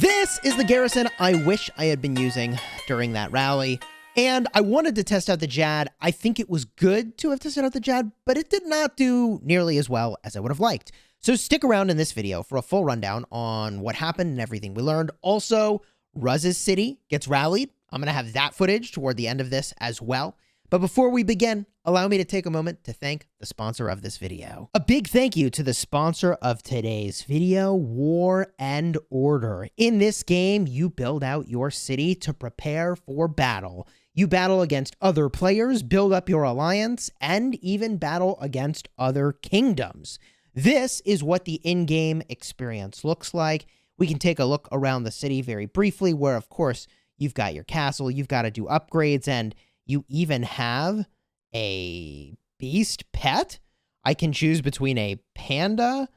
This is the garrison I wish I had been using during that rally, and I wanted to test out the Jad. I think it was good to have tested out the Jad, but it did not do nearly as well as I would have liked. So stick around in this video for a full rundown on what happened and everything we learned. Also, Ruz's city gets rallied. I'm going to have that footage toward the end of this as well. But before we begin, allow me to take a moment to thank the sponsor of this video. A big thank you to the sponsor of today's video, War and Order. In this game, you build out your city to prepare for battle. You battle against other players, build up your alliance, and even battle against other kingdoms. This is what the in-game experience looks like. We can take a look around the city very briefly, where, of course, you've got your castle, you've got to do upgrades, and you even have a beast pet. I can choose between a panda,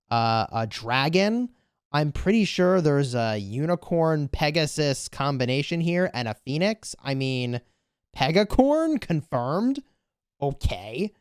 a dragon. I'm pretty sure there's a unicorn Pegasus combination here and a phoenix. I mean, Pegacorn confirmed. Okay.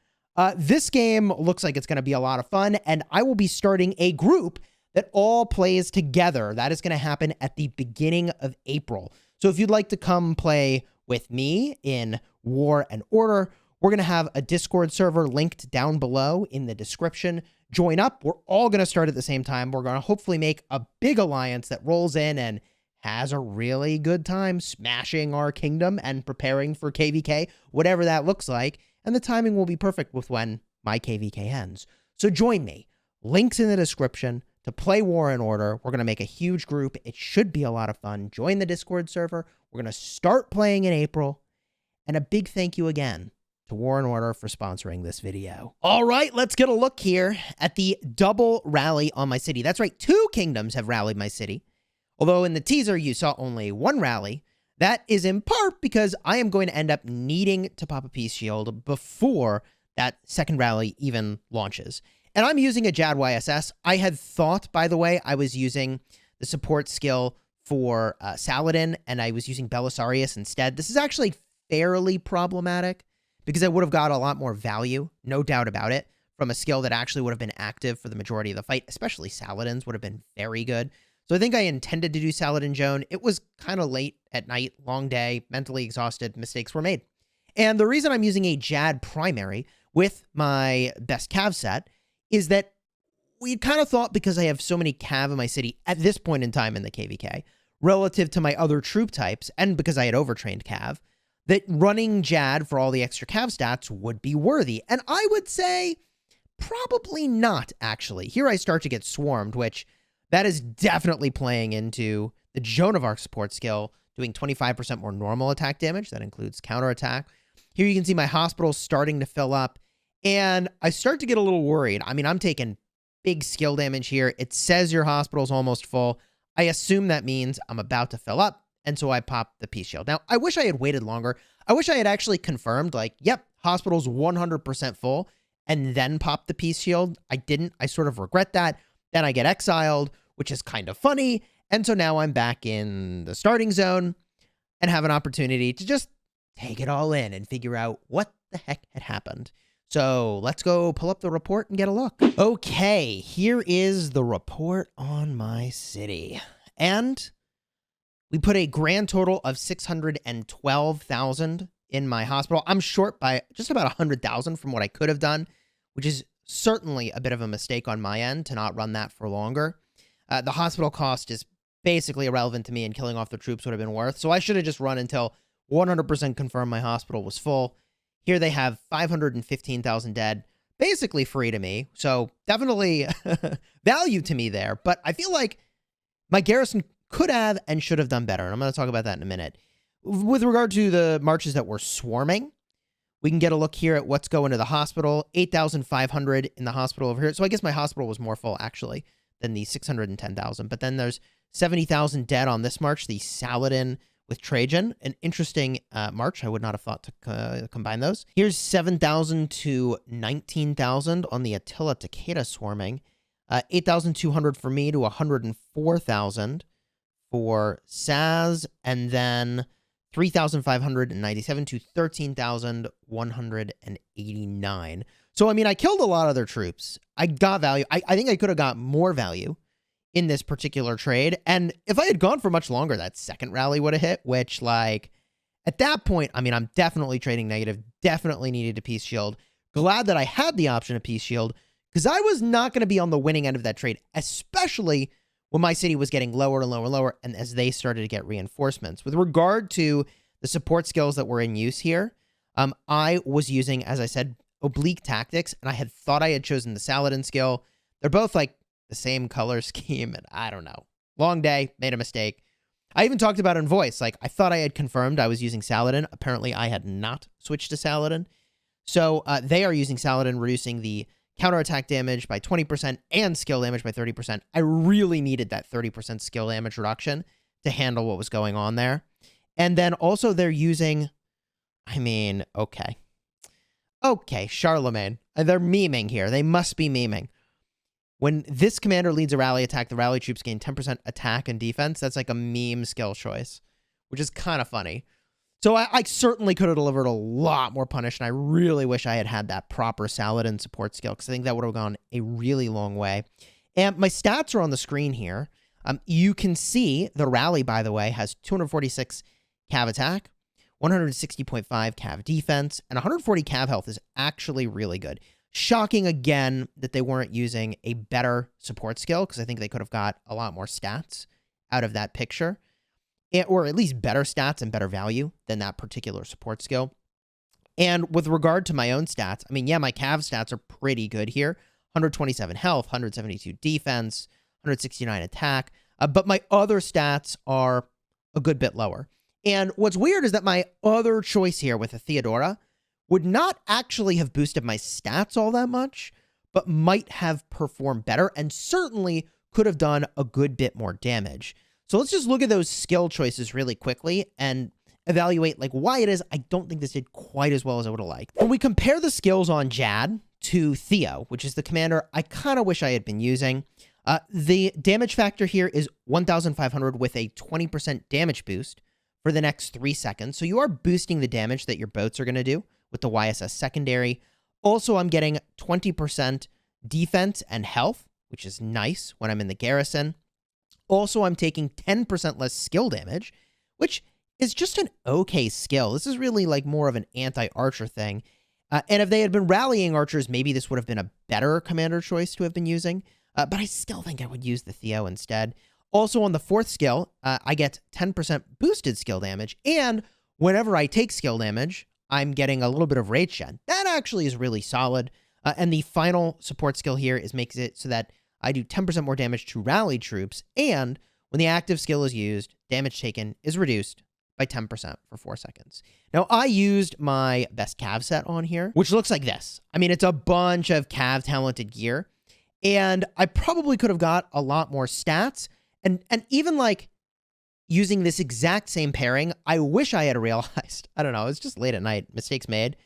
This game looks like it's going to be a lot of fun, and I will be starting a group that all plays together. That is going to happen at the beginning of April. So if you'd like to come play with me in War and Order, we're going to have a Discord server linked down below in the description. Join up. We're all going to start at the same time. We're going to hopefully make a big alliance that rolls in and has a really good time smashing our kingdom and preparing for KVK, whatever that looks like. And the timing will be perfect with when my KVK ends. So join me. Links in the description to play War and Order. We're going to make a huge group. It should be a lot of fun. Join the Discord server. We're going to start playing in April. And a big thank you again to War and Order for sponsoring this video. All right, let's get a look here at the double rally on my city. That's right, 2 kingdoms have rallied my city. Although in the teaser, you saw only 1 rally. That is in part because I am going to end up needing to pop a peace shield before that second rally even launches. And I'm using a Jadwiga YSS. I had thought, by the way, I was using the support skill for Saladin, and I was using Belisarius instead. This is actually fairly problematic because I would have got a lot more value, no doubt about it, from a skill that actually would have been active for the majority of the fight, especially Saladin's would have been very good. So I think I intended to do Saladin Joan. It was kind of late at night, long day, mentally exhausted, mistakes were made. And the reason I'm using a Jad primary with my best Cav set is that we kind of thought, because I have so many Cav in my city at this point in time in the KVK, relative to my other troop types, and because I had overtrained Cav, that running Jad for all the extra Cav stats would be worthy. And I would say probably not, actually. Here I start to get swarmed, which that is definitely playing into the Joan of Arc support skill, doing 25% more normal attack damage. That includes counterattack. Here you can see my hospital starting to fill up, and I start to get a little worried. I mean, I'm taking big skill damage here. It says your hospital's almost full. I assume that means I'm about to fill up, and so I pop the peace shield. Now, I wish I had waited longer. I wish I had actually confirmed, like, yep, hospital's 100% full, and then pop the peace shield. I didn't. I sort of regret that. Then I get exiled, which is kind of funny, and so now I'm back in the starting zone and have an opportunity to just take it all in and figure out what the heck had happened. So let's go pull up the report and get a look. Okay, here is the report on my city. And we put a grand total of 612,000 in my hospital. I'm short by just about 100,000 from what I could have done, which is certainly a bit of a mistake on my end to not run that for longer. The hospital cost is basically irrelevant to me, and killing off the troops would have been worth. So I should have just run until 100% confirmed my hospital was full. Here they have 515,000 dead, basically free to me. So definitely value to me there. But I feel like my garrison could have and should have done better. And I'm going to talk about that in a minute. With regard to the marches that were swarming, we can get a look here at what's going to the hospital. 8,500 in the hospital over here. So I guess my hospital was more full, actually, than the 610,000. But then there's 70,000 dead on this march, the Saladin with Trajan. An interesting march. I would not have thought to combine those. Here's 7,000 to 19,000 on the Attila Takeda swarming. 8,200 for me to 104,000 for Saz, and then 3,597 to 13,189. So, I mean, I killed a lot of their troops. I got value. I think I could have got more value in this particular trade. And if I had gone for much longer, that second rally would have hit, which, like, at that point, I mean, I'm definitely trading negative, definitely needed a peace shield. Glad that I had the option of peace shield, because I was not going to be on the winning end of that trade, especially when my city was getting lower and lower and lower, and as they started to get reinforcements. With regard to the support skills that were in use here, I was using, as I said, oblique tactics, and I had thought I had chosen the Saladin skill. They're both like the same color scheme, and I don't know. Long day, made a mistake. I even talked about it in voice. Like, I thought I had confirmed I was using Saladin. Apparently, I had not switched to Saladin. So they are using Saladin, reducing the counterattack damage by 20% and skill damage by 30%. I really needed that 30% skill damage reduction to handle what was going on there. And then also they're using, I mean, okay, Charlemagne. They're memeing here. They must be memeing. When this commander leads a rally attack, the rally troops gain 10% attack and defense. That's like a meme skill choice, which is kind of funny. So I certainly could have delivered a lot more punish, and I really wish I had had that proper Saladin support skill, because I think that would have gone a really long way. And my stats are on the screen here. You can see the rally, by the way, has 246 cav attack, 160.5 cav defense, and 140 cav health is actually really good. Shocking, again, that they weren't using a better support skill, because I think they could have got a lot more stats out of that picture. Or at least better stats and better value than that particular support skill. And with regard to my own stats, I mean, yeah, my cav stats are pretty good here. 127 health, 172 defense, 169 attack. But my other stats are a good bit lower. And what's weird is that my other choice here with a Theodora would not actually have boosted my stats all that much, but might have performed better and certainly could have done a good bit more damage. So let's just look at those skill choices really quickly and evaluate like why it is I don't think this did quite as well as I would have liked. When we compare the skills on Jad to Theo, which is the commander I kind of wish I had been using, the damage factor here is 1,500 with a 20% damage boost for the next 3 seconds. So you are boosting the damage that your boats are going to do with the YSS secondary. Also, I'm getting 20% defense and health, which is nice when I'm in the garrison. Also, I'm taking 10% less skill damage, which is just an okay skill. This is really like more of an anti-archer thing. And if they had been rallying archers, maybe this would have been a better commander choice to have been using. But I still think I would use the Theo instead. Also, on the fourth skill, I get 10% boosted skill damage. And whenever I take skill damage, I'm getting a little bit of rage gen. That actually is really solid. And the final support skill here makes it so that I do 10% more damage to rally troops, and when the active skill is used, damage taken is reduced by 10% for 4 seconds. Now, I used my best cav set on here, which looks like this. I mean, it's a bunch of cav talented gear, and I probably could have got a lot more stats, and even like using this exact same pairing, I wish I had realized, I don't know, it's just late at night, mistakes made,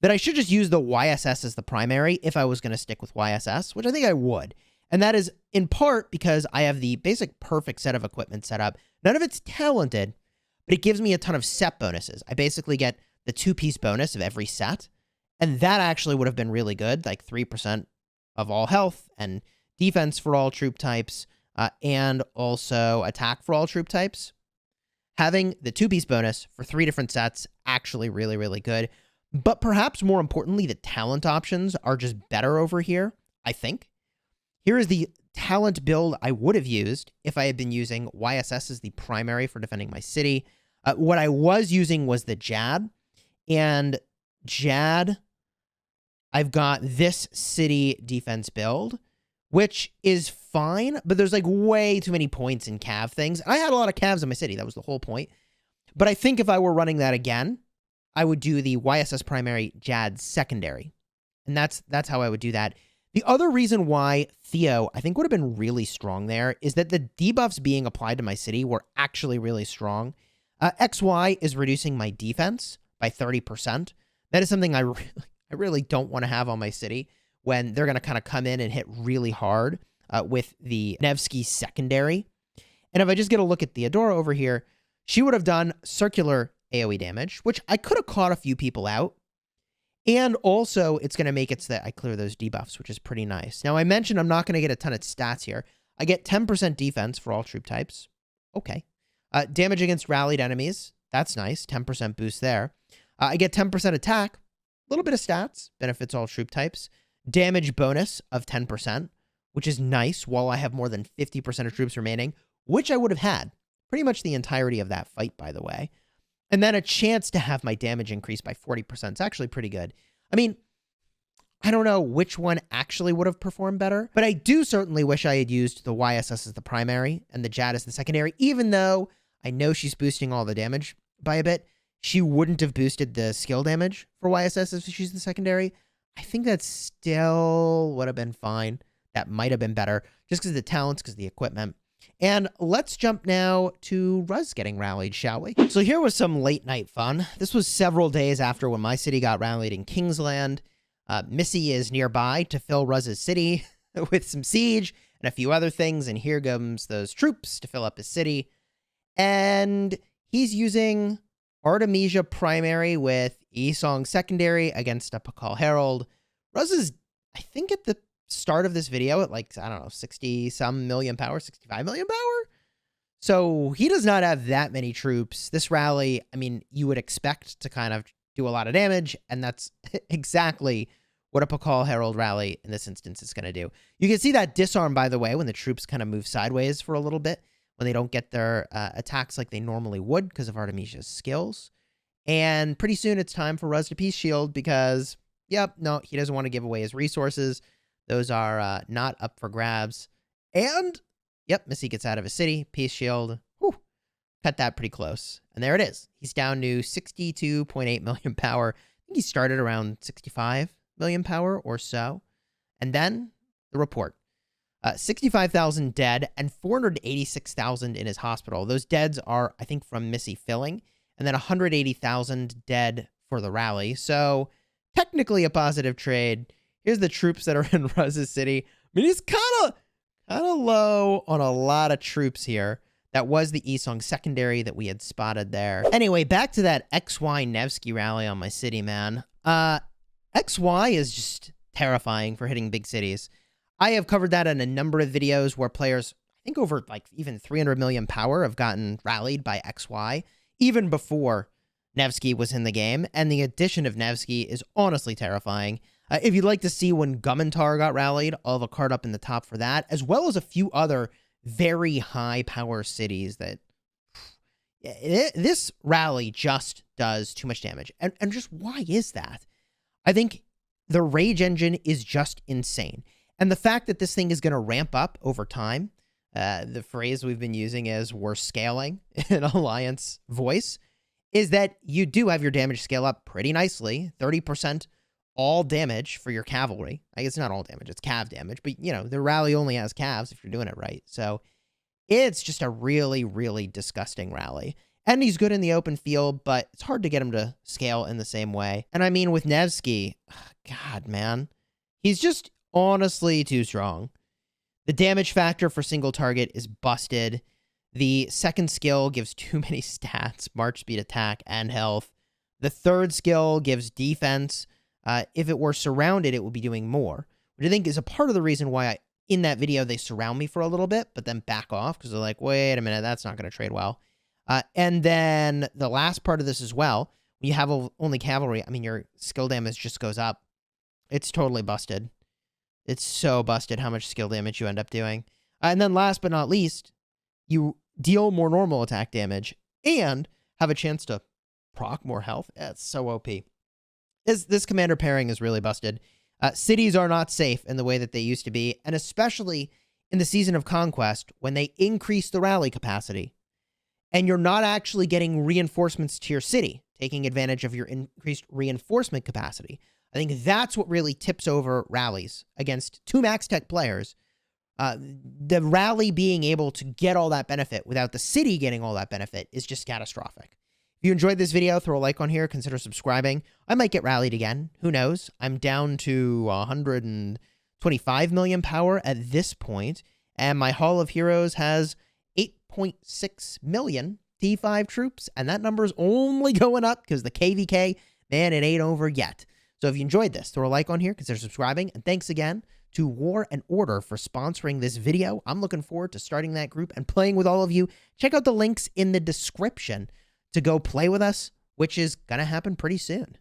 that I should just use the YSS as the primary if I was going to stick with YSS, which I think I would. And that is in part because I have the basic perfect set of equipment set up. None of it's talented, but it gives me a ton of set bonuses. I basically get the 2-piece bonus of every set, and that actually would have been really good, like 3% of all health and defense for all troop types, and also attack for all troop types. Having the 2-piece bonus for 3 different sets, actually really, really good. But perhaps more importantly, the talent options are just better over here, I think. Here is the talent build I would have used if I had been using YSS as the primary for defending my city. What I was using was the Jad. And Jad, I've got this city defense build, which is fine, but there's like way too many points in cav things. I had a lot of cavs in my city. That was the whole point. But I think if I were running that again, I would do the YSS primary, Jad secondary. And that's how I would do that. The other reason why Theo, I think, would have been really strong there is that the debuffs being applied to my city were actually really strong. XY is reducing my defense by 30%. That is something I really don't want to have on my city when they're going to kind of come in and hit really hard with the Nevsky secondary. And if I just get a look at Theodora over here, she would have done circular AoE damage, which I could have caught a few people out. And also, it's going to make it so that I clear those debuffs, which is pretty nice. Now, I mentioned I'm not going to get a ton of stats here. I get 10% defense for all troop types. Okay. Damage against rallied enemies. That's nice. 10% boost there. I get 10% attack. A little bit of stats. Benefits all troop types. Damage bonus of 10%, which is nice while I have more than 50% of troops remaining, which I would have had pretty much the entirety of that fight, by the way. And then a chance to have my damage increase by 40%. It's actually pretty good. I mean, I don't know which one actually would have performed better, but I do certainly wish I had used the YSS as the primary and the Jad as the secondary, even though I know she's boosting all the damage by a bit. She wouldn't have boosted the skill damage for YSS if she's the secondary. I think that still would have been fine. That might have been better just because of the talents, because of the equipment. And let's jump now to Ruz getting rallied, shall we? So here was some late night fun. This was several days after when my city got rallied in Kingsland. Missy is nearby to fill Ruz's city with some siege and a few other things. And here comes those troops to fill up his city. And he's using Artemisia primary with Esong secondary against a Pakal Herald. Ruz is, I think, at the start of this video at like, I don't know, 60-some million power, 65 million power. So he does not have that many troops. This rally, I mean, you would expect to kind of do a lot of damage, and that's exactly what a Pakal Herald rally in this instance is going to do. You can see that disarm, by the way, when the troops kind of move sideways for a little bit, when they don't get their attacks like they normally would because of Artemisia's skills. And pretty soon it's time for Ruz to peace shield because, yep, no, he doesn't want to give away his resources. Those are not up for grabs. And, yep, Missy gets out of his city. Peace shield. Whew, cut that pretty close. And there it is. He's down to 62.8 million power. I think he started around 65 million power or so. And then the report. 65,000 dead and 486,000 in his hospital. Those deads are, I think, from Missy filling. And then 180,000 dead for the rally. So, technically a positive trade. Here's the troops that are in Ruz's city. I mean, he's kind of low on a lot of troops here. That was the Esong secondary that we had spotted there. Anyway, back to that XY Nevsky rally on my city, man. XY is just terrifying for hitting big cities. I have covered that in a number of videos where players, I think over like even 300 million power, have gotten rallied by XY, even before Nevsky was in the game. And the addition of Nevsky is honestly terrifying. If you'd like to see when Gumantar got rallied, I'll have a card up in the top for that, as well as a few other very high power cities that this rally just does too much damage. And just why is that? I think the rage engine is just insane. And the fact that this thing is going to ramp up over time, the phrase we've been using is we're scaling in Alliance voice, is that you do have your damage scale up pretty nicely, 30% all damage for your cavalry. I guess not all damage, it's cav damage, but you know, the rally only has calves if you're doing it right. So it's just a really, really disgusting rally. And he's good in the open field, but it's hard to get him to scale in the same way. And I mean, with Nevsky, God, man, he's just honestly too strong. The damage factor for single target is busted. The second skill gives too many stats, march speed, attack, and health. The third skill gives defense. If it were surrounded, it would be doing more, which I think is a part of the reason why in that video they surround me for a little bit, but then back off because they're like, wait a minute, that's not going to trade well. And then the last part of this as well, when you have only cavalry, I mean, your skill damage just goes up. It's totally busted. It's so busted how much skill damage you end up doing. And then last but not least, you deal more normal attack damage and have a chance to proc more health. Yeah, it's so OP. This commander pairing is really busted. Cities are not safe in the way that they used to be, and especially in the Season of Conquest when they increase the rally capacity and you're not actually getting reinforcements to your city, taking advantage of your increased reinforcement capacity. I think that's what really tips over rallies against two max tech players. The rally being able to get all that benefit without the city getting all that benefit is just catastrophic. If you enjoyed this video, throw a like on here, consider subscribing. I might get rallied again. Who knows? I'm down to 125 million power at this point, and my Hall of Heroes has 8.6 million T5 troops, and that number is only going up because the KVK, man, it ain't over yet. So if you enjoyed this, throw a like on here, consider subscribing, and thanks again to War and Order for sponsoring this video. I'm looking forward to starting that group and playing with all of you. Check out the links in the description to go play with us, which is going to happen pretty soon.